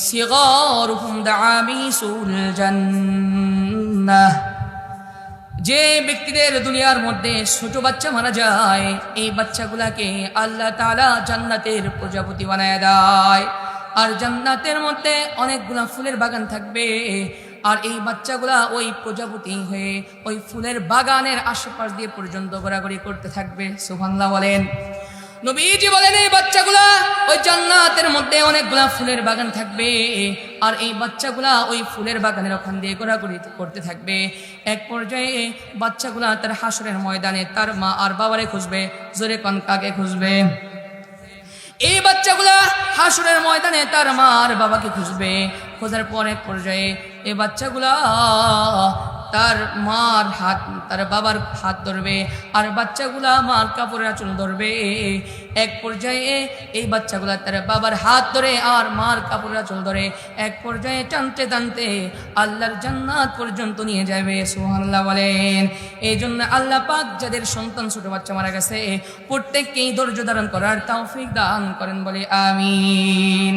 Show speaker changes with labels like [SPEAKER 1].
[SPEAKER 1] সিগারুহুম দাআবিসুল জান্নাহ। যে ব্যক্তিদের দুনিয়ার মধ্যে ছোট বাচ্চা মারা যায়, এই বাচ্চাগুলাকে আল্লাহ তাআলা জান্নাতের প্রজাপতি বানায় দেয়। আর জান্নাতের মধ্যে অনেকগুলা ফুলের বাগান থাকবে, আর এই বাচ্চাগুলা ওই প্রজাপতি হয়ে ওই ফুলের বাগানের আশেপাশ দিয়ে পর্যন্ত ঘোরাঘুরি করতে থাকবে। সুবহানাল্লাহ বলেন। নবীজি বলেন এই বাচ্চাগুলা ওই জান্নাতের মধ্যে অনেকগুলা ফুলের বাগান থাকবে, আর এই বাচ্চাগুলা ওই ফুলের বাগানের ওখান দিয়ে ঘোরাঘুরি করতে থাকবে। এক পর্যায়ে বাচ্চাগুলা তার হাসরের ময়দানে তার মা আর বাবারে খুঁজবে। জোরে কোন কাকে খুঁজবে? এই বাচ্চাগুলা হাসরের ময়দানে তার মা আর বাবাকে খুঁজবে। খোঁজার পর এক পর্যায়ে এই বাচ্চাগুলা তার মার হাত, তার বাবার হাত ধরবে, আর বাচ্চাগুলা মার কাপড়ের আঁচল ধরবে। এক পর্যায়ে এই বাচ্চাগুলা তার বাবার হাত ধরে আর মার কাপড়ের আঁচল ধরে এক পর্যায়ে টানতে টানতে আল্লাহর জান্নাত পর্যন্ত নিয়ে যাবে। সুবহানাল্লাহ বলেন। এই জন্য আল্লাহ পাক যাদের সন্তান ছোট বাচ্চা মারা গেছে প্রত্যেককেই ধৈর্য ধারণ করার তৌফিক দান করেন, বলে আমিন।